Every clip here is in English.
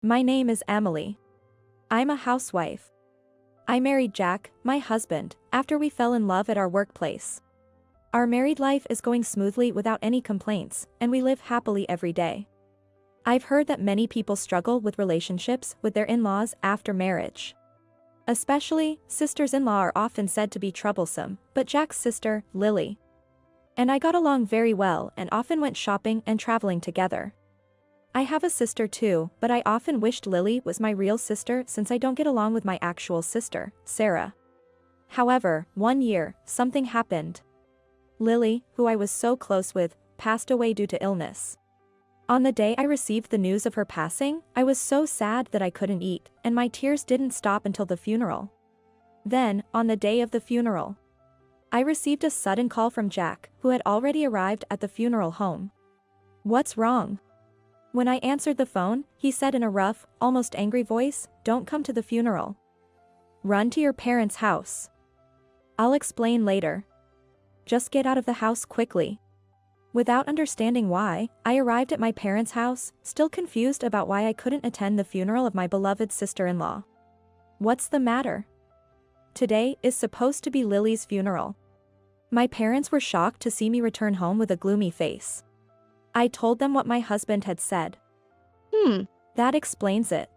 My name is Emily. I'm a housewife. I married Jack, my husband, after we fell in love at our workplace. Our married life is going smoothly without any complaints, and we live happily every day. I've heard that many people struggle with relationships with their in-laws after marriage. Especially, sisters-in-law are often said to be troublesome, but Jack's sister, Lily, and I got along very well and often went shopping and traveling together. I have a sister too, but I often wished Lily was my real sister since I don't get along with my actual sister, Sarah. However, one year, something happened. Lily, who I was so close with, passed away due to illness. On the day I received the news of her passing, I was so sad that I couldn't eat, and my tears didn't stop until the funeral. Then, on the day of the funeral, I received a sudden call from Jack, who had already arrived at the funeral home. "What's wrong?" When I answered the phone, he said in a rough, almost angry voice, "Don't come to the funeral. Run to your parents' house. I'll explain later. Just get out of the house quickly." Without understanding why, I arrived at my parents' house, still confused about why I couldn't attend the funeral of my beloved sister-in-law. "What's the matter?" Today is supposed to be Lily's funeral. My parents were shocked to see me return home with a gloomy face. I told them what my husband had said. That explains it.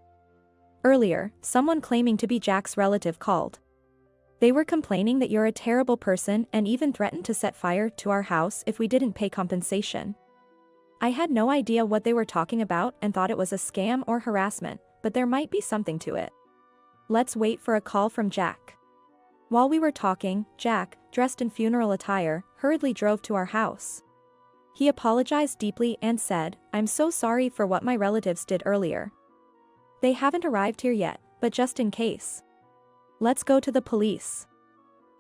Earlier, someone claiming to be Jack's relative called. They were complaining that you're a terrible person and even threatened to set fire to our house if we didn't pay compensation. I had no idea what they were talking about and thought it was a scam or harassment, but there might be something to it. Let's wait for a call from Jack. While we were talking, Jack, dressed in funeral attire, hurriedly drove to our house. He apologized deeply and said, "I'm so sorry for what my relatives did earlier. They haven't arrived here yet, but just in case. Let's go to the police."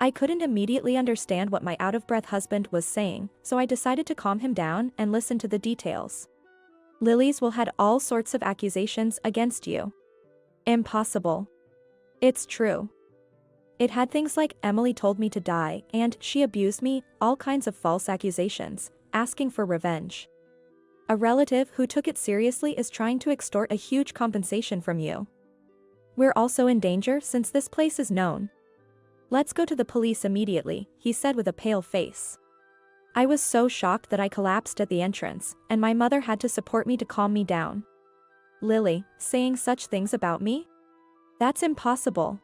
I couldn't immediately understand what my out-of-breath husband was saying, so I decided to calm him down and listen to the details. "Lily's will had all sorts of accusations against you." "Impossible." "It's true. It had things like Emily told me to die and she abused me, all kinds of false accusations, asking for revenge. A relative who took it seriously is trying to extort a huge compensation from you. We're also in danger since this place is known." "Let's go to the police immediately," he said with a pale face. I was so shocked that I collapsed at the entrance, and my mother had to support me to calm me down. "Lily, saying such things about me? That's impossible.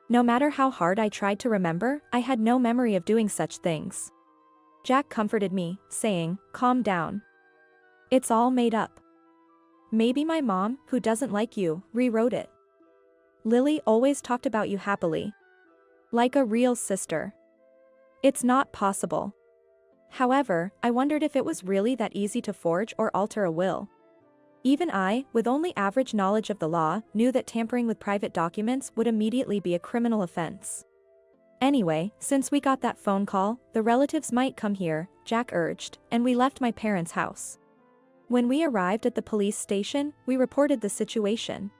No matter how hard I tried to remember, I had no memory of doing such things." Jack comforted me, saying, "Calm down. It's all made up. Maybe my mom, who doesn't like you, rewrote it. Lily always talked about you happily. Like a real sister. It's not possible." However, I wondered if it was really that easy to forge or alter a will. Even I, with only average knowledge of the law, knew that tampering with private documents would immediately be a criminal offense. Anyway, since we got that phone call, the relatives might come here, Jack urged, and we left my parents' house. When we arrived at the police station, we reported the situation,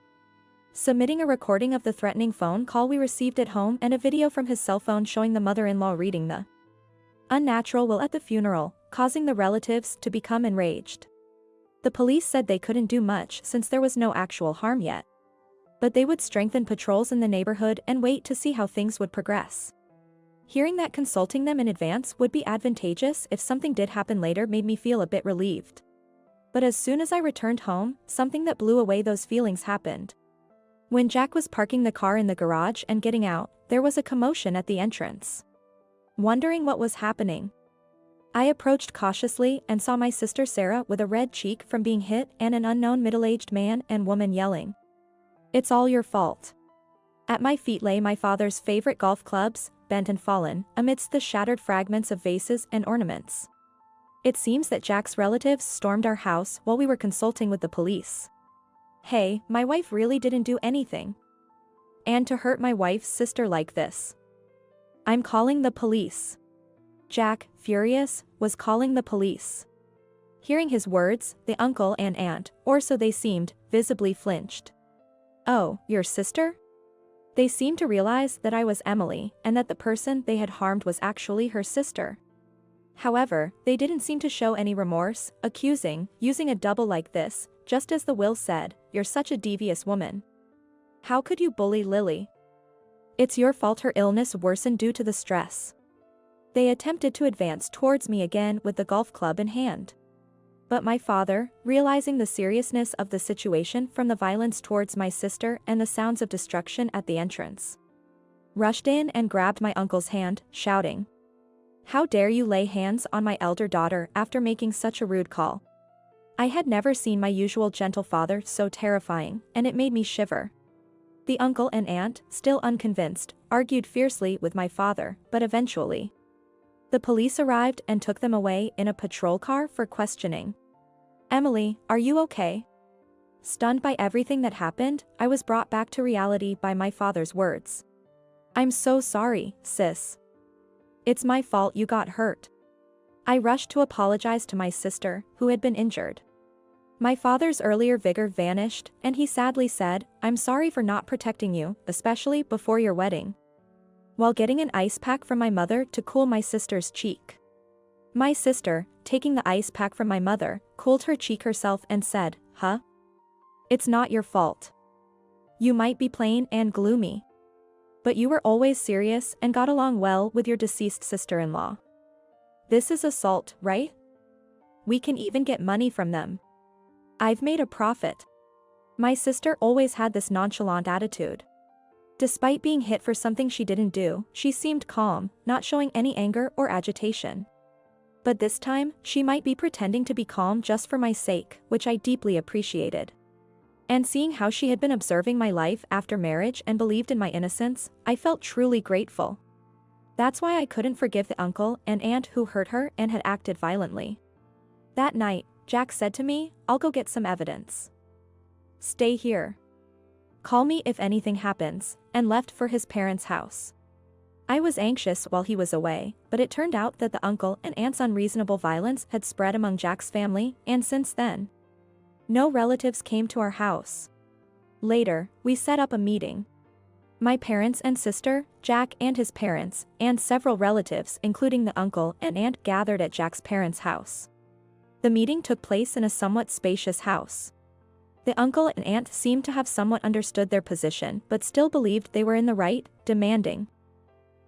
submitting a recording of the threatening phone call we received at home and a video from his cell phone showing the mother-in-law reading the unnatural will at the funeral, causing the relatives to become enraged. The police said they couldn't do much since there was no actual harm yet, but they would strengthen patrols in the neighborhood and wait to see how things would progress. Hearing that consulting them in advance would be advantageous if something did happen later made me feel a bit relieved. But as soon as I returned home, something that blew away those feelings happened. When Jack was parking the car in the garage and getting out, there was a commotion at the entrance. Wondering what was happening, I approached cautiously and saw my sister Sarah with a red cheek from being hit and an unknown middle-aged man and woman yelling, "It's all your fault." At my feet lay my father's favorite golf clubs, bent and fallen, amidst the shattered fragments of vases and ornaments. It seems that Jack's relatives stormed our house while we were consulting with the police. Hey, my wife really didn't do anything. And to hurt my wife's sister like this. I'm calling the police. Jack, furious, was calling the police. Hearing his words, the uncle and aunt, or so they seemed, visibly flinched. "Oh, your sister?" They seemed to realize that I was Emily and that the person they had harmed was actually her sister. However, they didn't seem to show any remorse, accusing, using a double like this, just as the will said, you're such a devious woman. How could you bully Lily? It's your fault her illness worsened due to the stress. They attempted to advance towards me again with the golf club in hand. But my father, realizing the seriousness of the situation from the violence towards my sister and the sounds of destruction at the entrance, rushed in and grabbed my uncle's hand, shouting, "How dare you lay hands on my elder daughter after making such a rude call?" I had never seen my usual gentle father so terrifying, and it made me shiver. The uncle and aunt, still unconvinced, argued fiercely with my father, but eventually, the police arrived and took them away in a patrol car for questioning. "Emily, are you okay?" Stunned by everything that happened, I was brought back to reality by my father's words. "I'm so sorry, sis. It's my fault you got hurt." I rushed to apologize to my sister, who had been injured. My father's earlier vigor vanished, and he sadly said, "I'm sorry for not protecting you, especially before your wedding," while getting an ice pack from my mother to cool my sister's cheek. My sister, taking the ice pack from my mother, cooled her cheek herself and said, "Huh? It's not your fault. You might be plain and gloomy, but you were always serious and got along well with your deceased sister-in-law. This is assault, right? We can even get money from them. I've made a profit." My sister always had this nonchalant attitude. Despite being hit for something she didn't do, she seemed calm, not showing any anger or agitation. But this time, she might be pretending to be calm just for my sake, which I deeply appreciated. And seeing how she had been observing my life after marriage and believed in my innocence, I felt truly grateful. That's why I couldn't forgive the uncle and aunt who hurt her and had acted violently. That night, Jack said to me, "I'll go get some evidence. Stay here. Call me if anything happens," and left for his parents' house. I was anxious while he was away, but it turned out that the uncle and aunt's unreasonable violence had spread among Jack's family, and since then, no relatives came to our house. Later, we set up a meeting. My parents and sister, Jack and his parents, and several relatives including the uncle and aunt gathered at Jack's parents' house. The meeting took place in a somewhat spacious house. The uncle and aunt seemed to have somewhat understood their position but still believed they were in the right, demanding,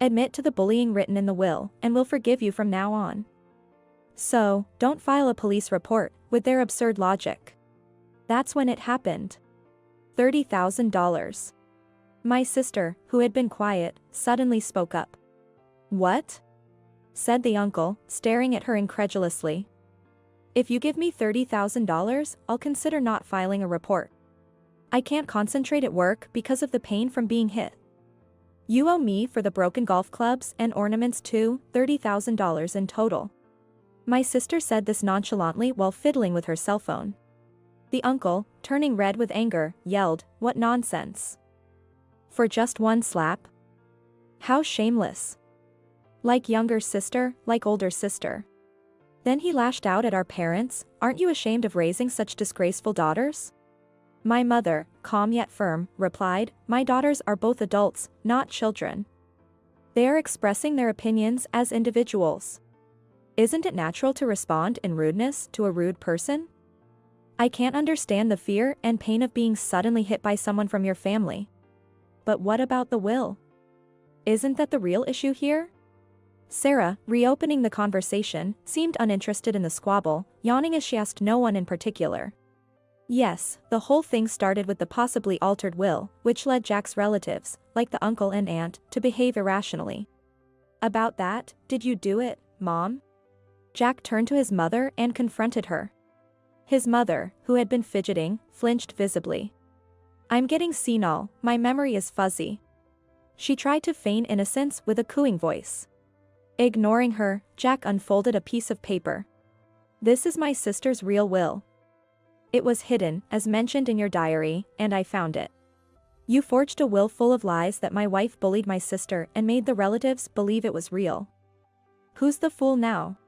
"Admit to the bullying written in the will, and we'll forgive you from now on. So, don't file a police report," with their absurd logic. That's when it happened. $30,000. My sister, who had been quiet, suddenly spoke up. "What?" said the uncle, staring at her incredulously. "If you give me $30,000, I'll consider not filing a report. I can't concentrate at work because of the pain from being hit. You owe me for the broken golf clubs and ornaments too, $30,000 in total." My sister said this nonchalantly while fiddling with her cell phone. The uncle, turning red with anger, yelled, "What nonsense! For just one slap? How shameless! Like younger sister, like older sister." Then he lashed out at our parents, "Aren't you ashamed of raising such disgraceful daughters?" My mother, calm yet firm, replied, "My daughters are both adults, not children. They are expressing their opinions as individuals. Isn't it natural to respond in rudeness to a rude person? I can't understand the fear and pain of being suddenly hit by someone from your family. But what about the will? Isn't that the real issue here?" Sarah, reopening the conversation, seemed uninterested in the squabble, yawning as she asked no one in particular. "Yes, the whole thing started with the possibly altered will, which led Jack's relatives, like the uncle and aunt, to behave irrationally." "About that, did you do it, Mom?" Jack turned to his mother and confronted her. His mother, who had been fidgeting, flinched visibly. "I'm getting senile, my memory is fuzzy." She tried to feign innocence with a cooing voice. Ignoring her, Jack unfolded a piece of paper. "This is my sister's real will. It was hidden, as mentioned in your diary, and I found it. You forged a will full of lies that my wife bullied my sister and made the relatives believe it was real. Who's the fool now?"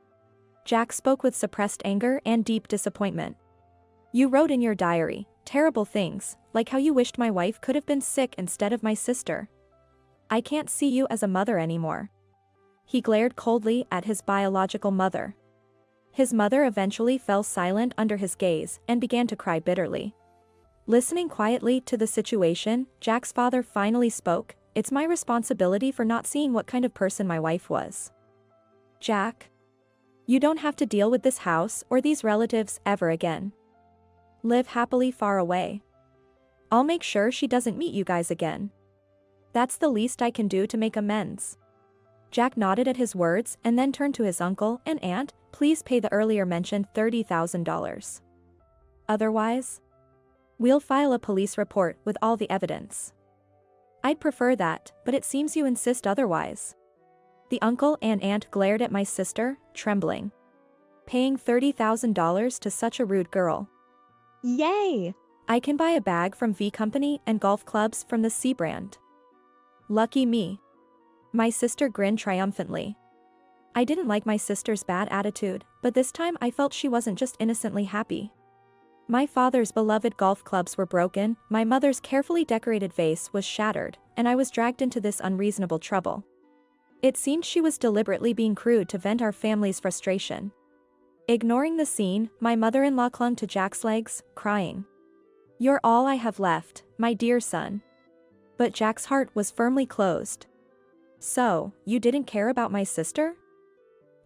Jack spoke with suppressed anger and deep disappointment. "You wrote in your diary terrible things, like how you wished my wife could have been sick instead of my sister. I can't see you as a mother anymore." He glared coldly at his biological mother. His mother eventually fell silent under his gaze and began to cry bitterly. Listening quietly to the situation, Jack's father finally spoke. "It's my responsibility for not seeing what kind of person my wife was. Jack, you don't have to deal with this house or these relatives ever again. Live happily far away. I'll make sure she doesn't meet you guys again. That's the least I can do to make amends." Jack nodded at his words and then turned to his uncle and aunt. "Please pay the earlier mentioned $30,000. Otherwise, we'll file a police report with all the evidence." "I'd prefer that, but it seems you insist otherwise." The uncle and aunt glared at my sister, trembling. Paying $30,000 to such a rude girl. Yay! I can buy a bag from V Company and golf clubs from the C brand. Lucky me. My sister grinned triumphantly. I didn't like my sister's bad attitude, but this time I felt she wasn't just innocently happy. My father's beloved golf clubs were broken, my mother's carefully decorated vase was shattered, and I was dragged into this unreasonable trouble. It seemed she was deliberately being crude to vent our family's frustration. Ignoring the scene, my mother-in-law clung to Jack's legs, crying. "You're all I have left, my dear son." But Jack's heart was firmly closed. "So, you didn't care about my sister?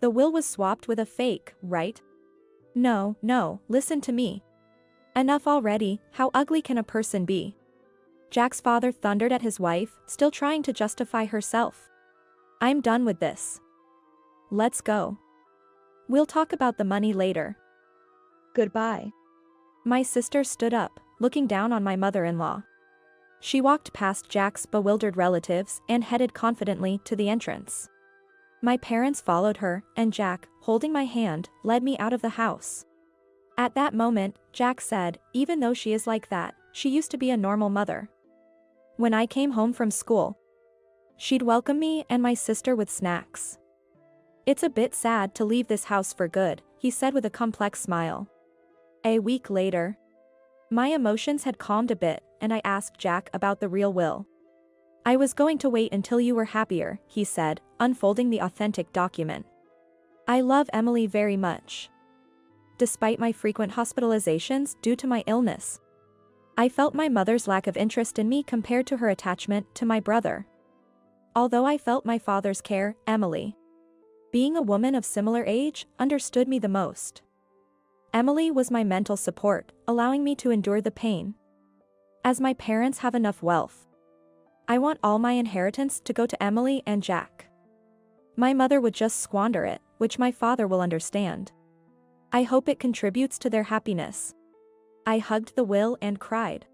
The will was swapped with a fake, right?" No, listen to me. Enough already, how ugly can a person be?" Jack's father thundered at his wife, still trying to justify herself. "I'm done with this. Let's go. We'll talk about the money later. Goodbye." My sister stood up, looking down on my mother-in-law. She walked past Jack's bewildered relatives and headed confidently to the entrance. My parents followed her, and Jack, holding my hand, led me out of the house. At that moment, Jack said, "Even though she is like that, she used to be a normal mother. When I came home from school, she'd welcome me and my sister with snacks. It's a bit sad to leave this house for good," he said with a complex smile. A week later, my emotions had calmed a bit, and I asked Jack about the real will. "I was going to wait until you were happier," he said, unfolding the authentic document. "I love Emily very much. Despite my frequent hospitalizations due to my illness, I felt my mother's lack of interest in me compared to her attachment to my brother. Although I felt my father's care, Emily, being a woman of similar age, understood me the most. Emily was my mental support, allowing me to endure the pain. As my parents have enough wealth, I want all my inheritance to go to Emily and Jack. My mother would just squander it, which my father will understand. I hope it contributes to their happiness." I hugged the will and cried.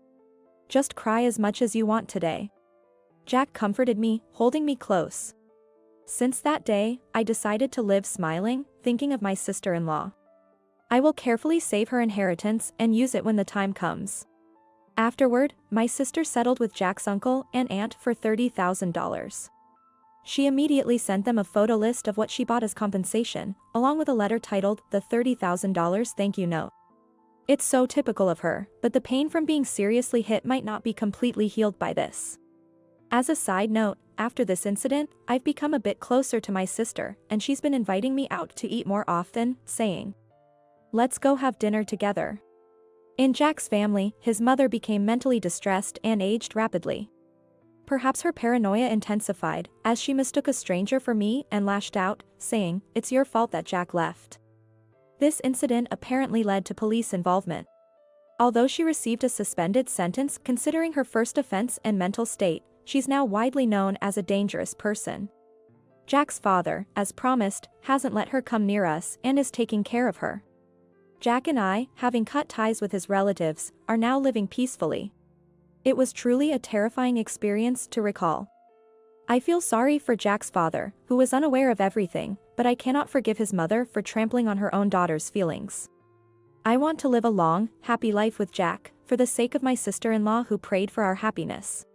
"Just cry as much as you want today." Jack comforted me, holding me close. Since that day, I decided to live smiling, thinking of my sister-in-law. I will carefully save her inheritance and use it when the time comes. Afterward, my sister settled with Jack's uncle and aunt for $30,000. She immediately sent them a photo list of what she bought as compensation, along with a letter titled, "The $30,000 Thank You Note." It's so typical of her, but the pain from being seriously hit might not be completely healed by this. As a side note, after this incident, I've become a bit closer to my sister, and she's been inviting me out to eat more often, saying, "Let's go have dinner together." In Jack's family, his mother became mentally distressed and aged rapidly. Perhaps her paranoia intensified, as she mistook a stranger for me and lashed out, saying, "It's your fault that Jack left." This incident apparently led to police involvement. Although she received a suspended sentence considering her first offense and mental state, she's now widely known as a dangerous person. Jack's father, as promised, hasn't let her come near us and is taking care of her. Jack and I, having cut ties with his relatives, are now living peacefully. It was truly a terrifying experience to recall. I feel sorry for Jack's father, who was unaware of everything, but I cannot forgive his mother for trampling on her own daughter's feelings. I want to live a long, happy life with Jack, for the sake of my sister-in-law who prayed for our happiness.